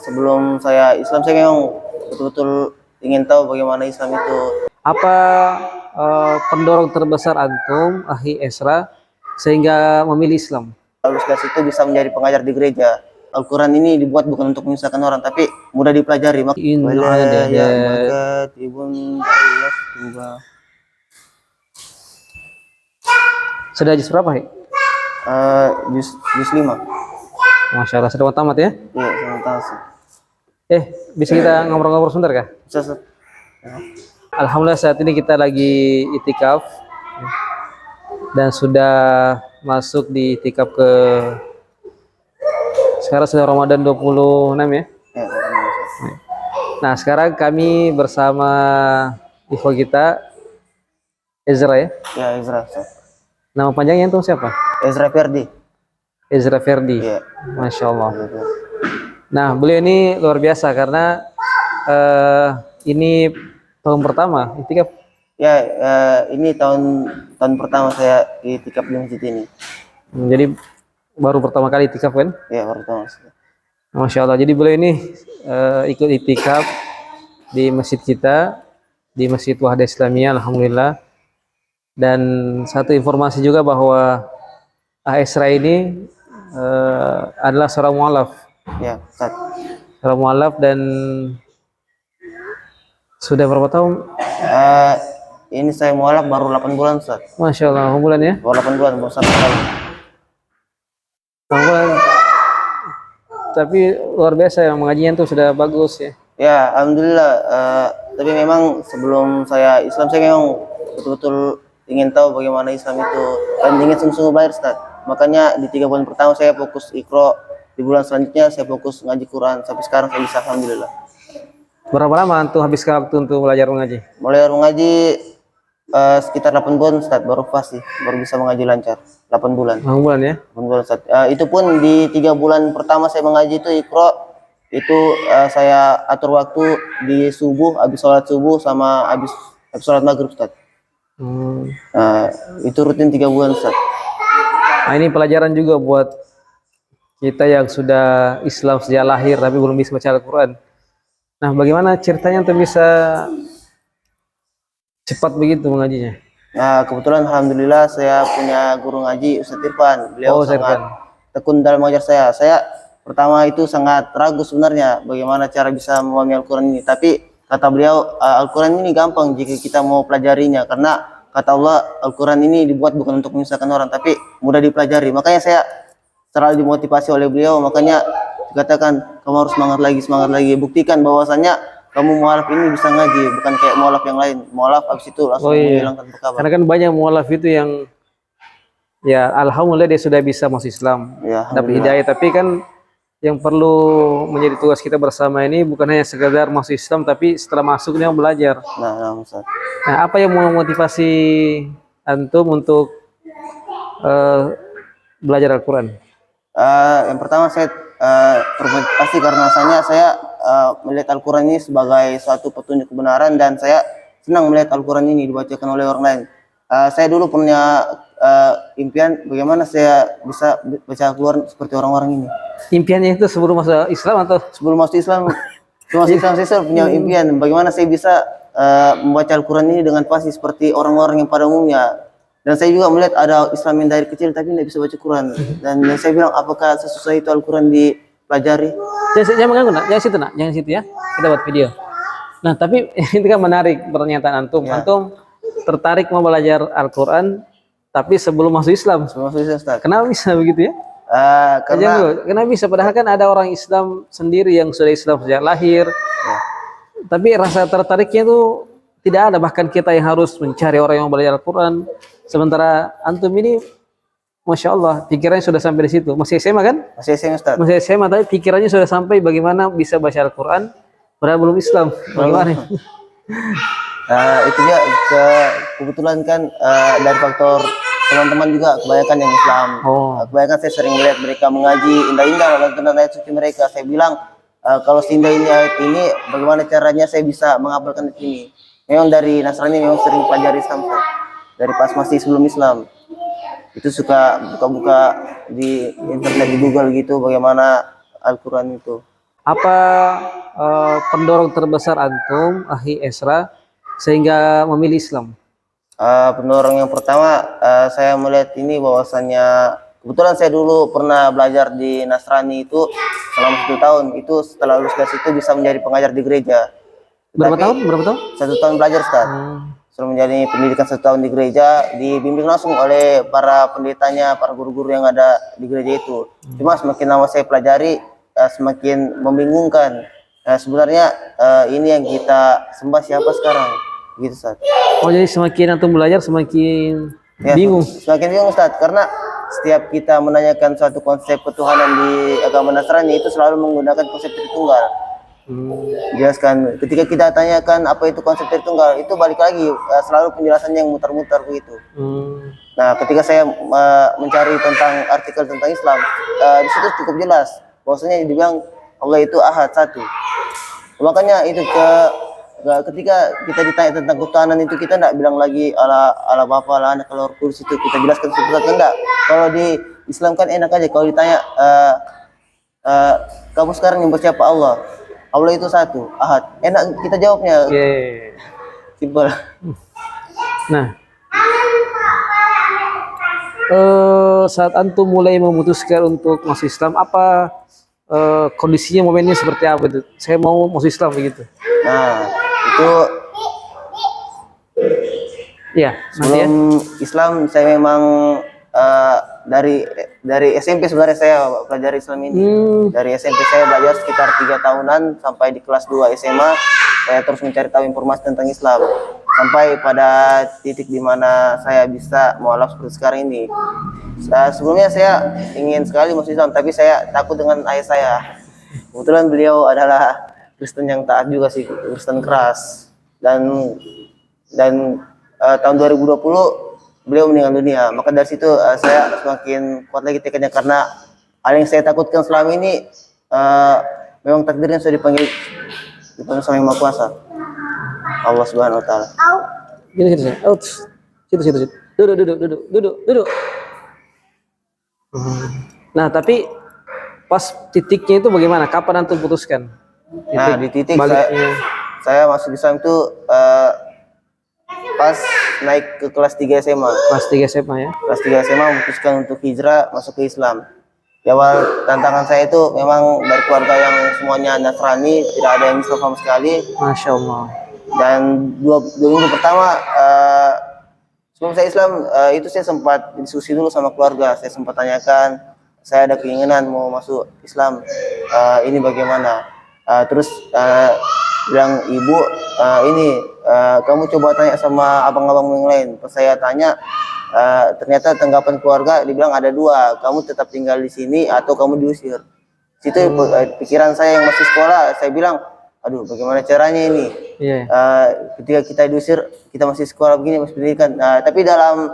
sebelum saya Islam, saya memang betul-betul ingin tahu bagaimana Islam itu. Apa pendorong terbesar antum, Akhi Esra, sehingga memilih Islam? Lulus kelas itu bisa menjadi pengajar di gereja. Al-Quran ini dibuat bukan untuk menyusahkan orang, tapi mudah dipelajari. Sudah juz berapa, Hi? Juz 5. Masya Allah, sudah tamat ya? Iya, saya tahu sih. Bisa kita ngobrol-ngobrol sebentar kah? Bisa, Ustaz. Alhamdulillah saat ini kita lagi itikaf dan sudah masuk di itikaf ke sekarang sudah Ramadan 26 ya. Ya, Nah, sekarang kami bersama ikhwah kita Ezra ya. ya Ezra. Ustaz. Nama panjangnya itu siapa? Ezra Ferdi. Ezra Ferdi. Iya. Masya Allah. Nah, beliau ini luar biasa karena ini tahun pertama itikaf. Ya, ini tahun pertama saya itikaf di masjid ini. Jadi baru pertama kali itikaf kan? Ya, baru pertama. Masya Allah. Jadi beliau ini ikut itikaf di masjid kita, di Masjid Wahdah Islamiyah, alhamdulillah. Dan satu informasi juga bahwa Esra ini adalah seorang mualaf. Ya, Ustaz. Seorang mualaf dan sudah berapa tahun? Ini saya mualaf baru 8 bulan, Ustaz. Masya Allah, 8 bulan ya? Baru 8 bulan, baru 1 tahun. 8 bulan. Tapi luar biasa yang mengajinya itu sudah bagus ya. Ya, alhamdulillah. Tapi memang sebelum saya Islam, saya memang betul-betul ingin tahu bagaimana Islam itu dan ingin sungguh-sungguh belajar, Ustaz. Makanya di 3 bulan pertama saya fokus Iqra, di bulan selanjutnya saya fokus ngaji Quran, sampai sekarang saya bisa, alhamdulillah. Berapa lama antum habiskan waktu untuk belajar mengaji? Mulai mengaji sekitar 8 bulan, Ustaz, baru pasti baru bisa mengaji lancar. 8 bulan. 8 bulan ya? 8 bulan, Ustaz. Itu pun di 3 bulan pertama saya mengaji itu Iqra, itu saya atur waktu di subuh, habis sholat subuh sama habis sholat maghrib, Ustaz. Itu rutin 3 bulan, Ustaz. Nah, ini pelajaran juga buat kita yang sudah Islam sejak lahir tapi belum bisa baca Al-Quran. Nah, bagaimana ceritanya untuk bisa cepat begitu mengajinya? Nah, kebetulan alhamdulillah saya punya guru ngaji, Ustaz Irfan. Beliau sangat tekun dalam mengajar saya. Saya pertama itu sangat ragu sebenarnya bagaimana cara bisa memahami Al-Quran ini. Tapi kata beliau, Al-Quran ini gampang jika kita mau pelajarinya. Karena kata Allah, Al-Quran ini dibuat bukan untuk menyusahkan orang, tapi mudah dipelajari. Makanya saya selalu dimotivasi oleh beliau. Makanya dikatakan, kamu harus semangat lagi. Buktikan bahwasannya kamu mualaf ini bisa ngaji, bukan kayak mualaf yang lain. Mualaf habis itu langsung menghilangkan perkabar. Karena kan banyak mualaf itu yang ya alhamdulillah dia sudah bisa masuk Islam, ya, dapat hidayah. Tapi kan yang perlu menjadi tugas kita bersama ini bukan hanya sekedar masuk Islam, tapi setelah masuknya belajar. Nah, apa yang memotivasi antum untuk belajar Al-Quran? Yang pertama saya termotivasi karena saya melihat Al-Quran ini sebagai suatu petunjuk kebenaran dan saya senang melihat Al-Quran ini dibacakan oleh orang lain. Saya dulu punya impian bagaimana saya bisa baca Al-Quran seperti orang-orang ini. Impiannya itu sebelum masuk Islam atau? Sebelum masuk Islam, saya punya impian bagaimana saya bisa membaca Al-Quran ini dengan pasti seperti orang-orang yang pada umumnya. Dan saya juga melihat ada Islam yang dari kecil tapi tidak bisa baca Quran. Dan saya bilang, apakah sesusah itu Al-Quran dipelajari? Jangan mengganggu, nak. Jangan situ ya. Kita buat video. Nah, tapi itu kan menarik pernyataan antum. Ya. Antum tertarik mau belajar Al-Quran, tapi sebelum masuk Islam. Sebelum masuk Islam, Ustaz. Kenapa bisa begitu ya? Kenapa bisa? Padahal kan ada orang Islam sendiri yang sudah Islam sejak lahir. Ya. Tapi rasa tertariknya itu tidak ada. Bahkan kita yang harus mencari orang yang belajar Al-Quran. Sementara antum ini, Masya Allah, pikirannya sudah sampai di situ. Masih SMA kan? Masih SMA, Ustaz. Masih SMA, tapi pikirannya sudah sampai bagaimana bisa baca Al-Quran padahal belum Islam. Bagaimana? Itu juga kebetulan kan dari faktor teman-teman juga kebanyakan yang Islam. Kebanyakan saya sering melihat mereka mengaji indah-indah lantunan ayat suci mereka. Saya bilang, kalau seindah ini ayat ini, bagaimana caranya saya bisa menghafalkan ini? Memang dari Nasrani memang sering pelajari Islam, Ustaz. Dari pas masih sebelum Islam itu suka buka-buka di internet, di Google gitu bagaimana Al-Quran itu. Apa pendorong terbesar antum, Akhi Esra, sehingga memilih Islam? Pendorong yang pertama, saya melihat ini bahwasannya kebetulan saya dulu pernah belajar di Nasrani itu selama 1 tahun. Itu setelah lulus dari situ bisa menjadi pengajar di gereja. Berapa Tapi tahun? Berapa tahun? 1 tahun belajar, Ustaz. Sudah menjadi pendidikan 1 tahun di gereja, dibimbing langsung oleh para pendetanya, para guru-guru yang ada di gereja itu. Cuma semakin lama saya pelajari, semakin membingungkan. Sebenarnya ini yang kita sembah siapa sekarang? Gitu, Ustaz. Oh, jadi semakin antum belajar semakin Ya, bingung. semakin bingung, Ustaz, karena setiap kita menanyakan suatu konsep ketuhanan di agama Nasrani itu selalu menggunakan konsep Tritunggal. Jelaskan ketika kita tanyakan apa itu konsep Tritunggal, itu balik lagi selalu penjelasannya yang mutar-mutar begitu. Nah, ketika saya mencari tentang artikel tentang Islam, di situ cukup jelas bahwasanya dibilang Allah itu ahad, satu. Makanya itu ketika kita ditanya tentang ketuhanan itu, kita tidak bilang lagi ala Bapa, ala Anak, ala Roh Kudus, itu kita jelaskan satu-satu, enggak. Kalau di Islam kan enak aja, kalau ditanya kamu sekarang nyembah siapa? Allah. Allah itu satu, ahad. Enak kita jawabnya. Simpel. Nah, saat antum mulai memutuskan untuk masuk Islam, apa kondisinya, momennya seperti apa itu? Saya mau masuk Islam begitu. Nah, itu ya, sebelum Islam saya memang dari SMP sebenarnya saya belajar Islam ini. Dari SMP saya belajar sekitar 3 tahunan sampai di kelas 2 SMA saya terus mencari tahu informasi tentang Islam sampai pada titik di mana saya bisa mualaf seperti sekarang ini. Sebelumnya saya ingin sekali masuk Islam, tapi saya takut dengan ayah saya. Kebetulan beliau adalah Kristen yang taat juga sih, Kristen keras. Dan tahun 2020 beliau meninggal dunia. Maka dari situ saya semakin kuat lagi tekadnya, karena hal yang saya takutkan selama ini memang takdirnya sudah dipanggil sama Yang Maha Kuasa, Allah Subhanahu Wa Taala. Gini. Situ. Duduk. Nah, tapi pas titiknya itu bagaimana? Kapan antum putuskan? Nah, di titik saya masuk Islam itu pas naik ke kelas 3 SMA. Kelas 3 SMA ya? Kelas 3 SMA memutuskan untuk hijrah masuk ke Islam. Di awal tantangan saya itu memang dari keluarga yang semuanya Nasrani, tidak ada yang Islam sama sekali. Masya Allah. Dan dua minggu pertama sebelum saya Islam itu saya sempat diskusi dulu sama keluarga. Saya sempat tanyakan, saya ada keinginan mau masuk Islam, ini bagaimana? Terus bilang ibu, kamu coba tanya sama abang-abang yang lain. Pas saya tanya, ternyata tanggapan keluarga dibilang ada dua, kamu tetap tinggal di sini atau kamu diusir. Situ pikiran saya yang masih sekolah, saya bilang, aduh bagaimana caranya ini? Ketika kita diusir, kita masih sekolah begini, masih pendidikan. Tapi dalam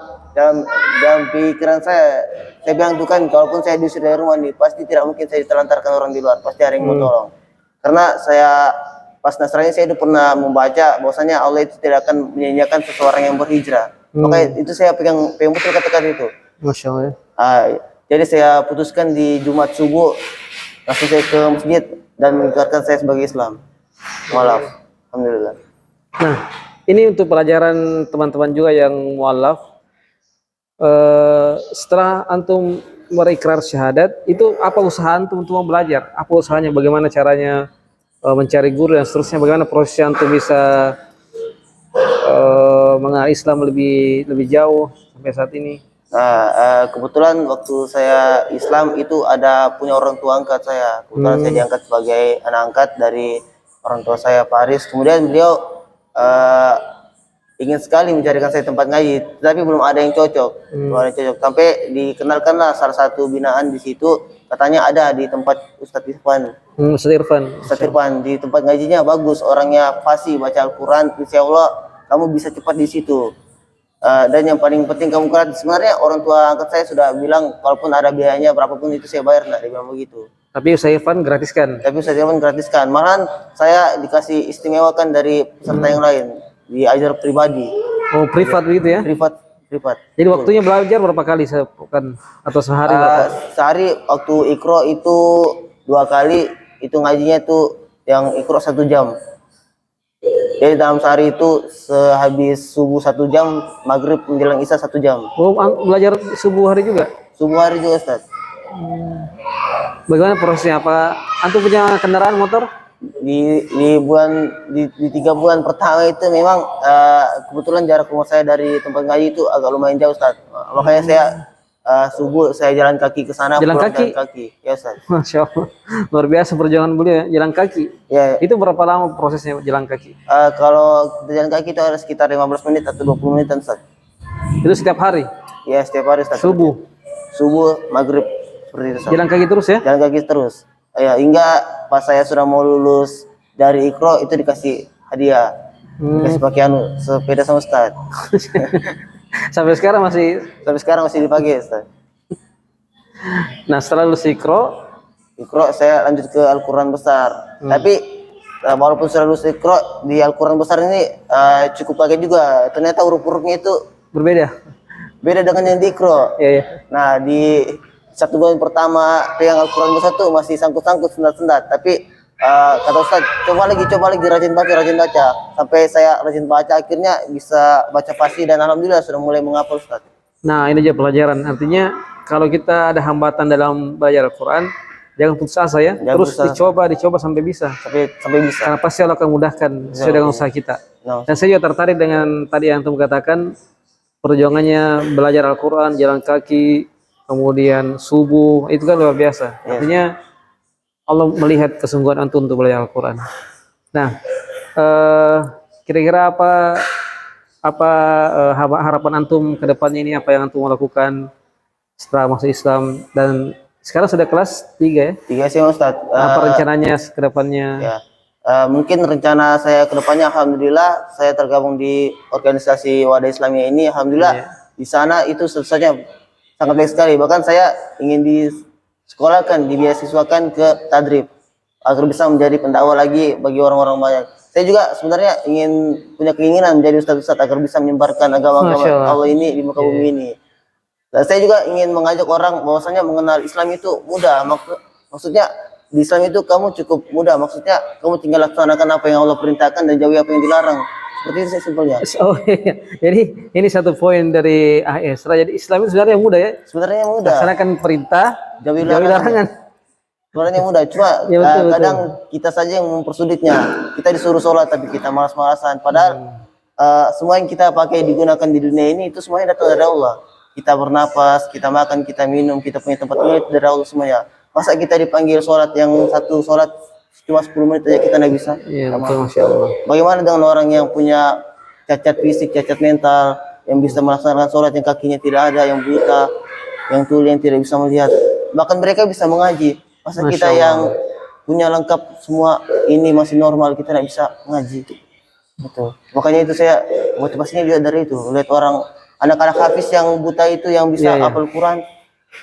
pikiran saya bilang tuh kan, kalaupun saya diusir dari rumah nih, pasti tidak mungkin saya ditelantarkan orang di luar, pasti ada yang mau tolong. Karena saya pas Nasrani saya udah pernah membaca bahwasanya Allah itu tidak akan menyanyiakan seseorang yang berhijrah. Makanya itu saya pegang betul kata-kata itu. Masya Allah. Jadi saya putuskan di Jumat subuh langsung saya ke masjid dan mengikrarkan saya sebagai Islam. Mualaf. Alhamdulillah. Nah, ini untuk pelajaran teman-teman juga yang mualaf. Setelah antum berikrar syahadat, itu apa usaha antum untuk belajar? Apa usahanya? Bagaimana caranya mencari guru dan seterusnya? Bagaimana proses antum bisa mengenal Islam lebih jauh sampai saat ini? Kebetulan waktu saya Islam itu ada punya orang tua angkat saya. Kebetulan saya diangkat sebagai anak angkat dari orang tua saya, Pak Aris. Kemudian beliau ingin sekali mencarikan saya tempat ngaji, tapi belum ada yang cocok. Sampai dikenalkanlah salah satu binaan di situ, katanya ada di tempat Ustadz Irfan. Ustadz Irfan di tempat ngajinya bagus, orangnya fasih baca Al-Quran. Insya Allah kamu bisa cepat di situ. Dan yang paling penting kamu gratis. Sebenarnya orang tua angkat saya sudah bilang, kalaupun ada biayanya berapapun itu saya bayar, enggak, dia bilang begitu. Tapi Ustadz Irfan gratiskan. Malahan saya dikasih istimewakan dari peserta yang lain, diajar pribadi. Oh, privat begitu ya? Privat. Jadi waktunya belajar berapa kali atau sehari? Sehari waktu ikro itu 2 kali, itu ngajinya itu yang Iqra 1 jam. Jadi dalam sehari itu sehabis subuh 1 jam, maghrib menjelang isya 1 jam. Oh, belajar subuh hari juga? Subuh hari juga Ustaz. Bagaimana prosesnya? Apa antum punya kendaraan motor? Di 3 bulan pertama itu memang kebetulan jarak rumah saya dari tempat ngaji itu agak lumayan jauh Ustaz. Makanya saya subuh saya jalan kaki ke sana, Jalan pulang kaki? jalan kaki. Ya Ustaz. Masya Allah, luar biasa perjuangan beliau ya, jalan kaki. Ya, Itu berapa lama prosesnya jalan kaki? kalau jalan kaki itu ada sekitar 15 menit atau 20 menit Ustaz. Itu setiap hari? Ya, setiap hari Ustaz. Subuh? Subuh, maghrib, seperti itu Ustaz. Jalan kaki terus ya? Jalan kaki terus. Ya, hingga pas saya sudah mau lulus dari Iqra itu dikasih hadiah. Dikasih pakai sepeda sama Ustaz. Sampai sekarang masih? Sampai sekarang masih dipakai Ustaz. Nah, setelah lulus Iqra saya lanjut ke Al-Quran besar. Tapi walaupun sudah lulus Iqra, di Al-Quran besar ini cukup pakai juga. Ternyata huruf-hurufnya itu berbeda? Beda dengan yang di Iqra. Iya, iya. Nah, di 1 bulan pertama yang Al-Quran besar tuh masih sangkut-sangkut, sendat-sendat. Tapi kata Ustaz, coba lagi rajin baca. Sampai saya rajin baca, akhirnya bisa baca fasih dan alhamdulillah sudah mulai menghafal Ustaz. Nah, ini aja pelajaran. Artinya kalau kita ada hambatan dalam belajar Al-Quran, jangan putus asa ya. Jangan Terus putus asa. dicoba sampai bisa. Sampai bisa. Karena pasti Allah akan mudahkan sesuai dengan usaha kita. Nah, Dan saya juga tertarik dengan tadi yang antum katakan, perjuangannya belajar Al-Quran, jalan kaki, kemudian subuh, itu kan luar biasa. Yes. Artinya Allah melihat kesungguhan antum untuk belajar Al-Quran. Nah, kira-kira apa harapan antum ke depannya ini, apa yang antum mau lakukan setelah masuk Islam, dan sekarang sudah kelas 3 ya? 3 sih Ustaz. Apa rencananya ke depannya? Ya. Mungkin rencana saya ke depannya, alhamdulillah saya tergabung di organisasi Wadah Islamiyah ini. Alhamdulillah di sana itu sesuatu sangat baik sekali. Bahkan saya ingin disekolahkan, dibeasiswakan ke tadrib agar bisa menjadi pendakwa lagi bagi orang-orang banyak. Saya juga sebenarnya punya keinginan menjadi ustaz-ustaz agar bisa menyebarkan agama Allah ini di muka bumi ini. Dan saya juga ingin mengajak orang bahwasanya mengenal Islam itu mudah. Maksudnya di Islam itu kamu cukup mudah. Maksudnya kamu tinggal laksanakan apa yang Allah perintahkan dan jauhi apa yang dilarang. Seperti itu simpelnya. Oh iya. Jadi ini satu poin dari Esra. Jadi Islam itu sebenarnya mudah ya. Sebenarnya mudah. Laksanakan perintah, jauhi larangan. Sebenarnya mudah. Cuma ya, kadang kita saja yang mempersulitnya. Kita disuruh sholat tapi kita malas-malasan. Padahal semua yang kita pakai digunakan di dunia ini itu semuanya datang dari Allah. Kita bernapas, kita makan, kita minum, kita punya tempat ini dari Allah semuanya. Masa kita dipanggil sholat yang satu sholat cuma 10 menit aja kita nggak bisa? Iya betul, Masya Allah. Bagaimana dengan orang yang punya cacat fisik, cacat mental, yang bisa melaksanakan sholat yang kakinya tidak ada, yang buta, yang tuli, yang tidak bisa melihat? Bahkan mereka bisa mengaji. Masa Masya kita Allah. yang punya lengkap semua ini masih normal, kita nggak bisa mengaji? Betul. Makanya itu saya motivasinya lihat dari itu, lihat orang anak-anak hafiz yang buta itu yang bisa hafal Quran.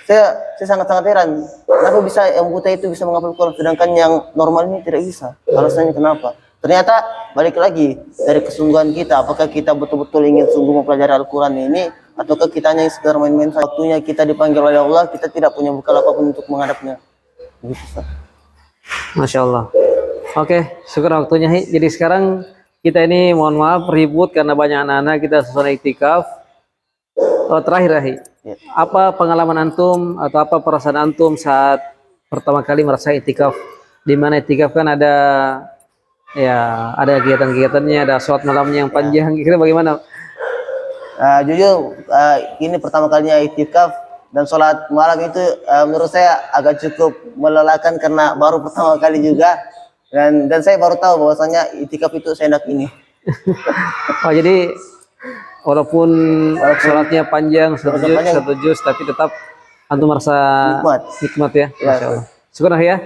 Saya sangat-sangat heran. Kenapa bisa yang buta itu bisa menghafal Quran sedangkan yang normal ini tidak bisa? Alasannya kenapa? Ternyata balik lagi dari kesungguhan kita. Apakah kita betul-betul ingin sungguh mempelajari Al-Quran ini, ataukah kita hanya sekedar main-main? Waktunya kita dipanggil oleh Allah, kita tidak punya bekal apapun untuk menghadapnya. Begitu, Ustaz. Masya Allah. Oke, syukur waktunya. Jadi sekarang kita ini mohon maaf ribut karena banyak anak-anak kita suasana iktikaf. Terakhir apa pengalaman antum atau apa perasaan antum saat pertama kali merasa iktikaf? Di mana iktikaf kan ada kegiatan-kegiatannya, ada sholat malamnya yang panjang. Kira bagaimana? Jujur ini pertama kalinya iktikaf dan sholat malam itu menurut saya agak cukup melelahkan karena baru pertama kali juga, dan saya baru tahu bahwasanya iktikaf itu seenak ini. Oh jadi walaupun sholatnya panjang satu juz tapi tetap antum merasa nikmat ya. Masya Allah. Syukur ya.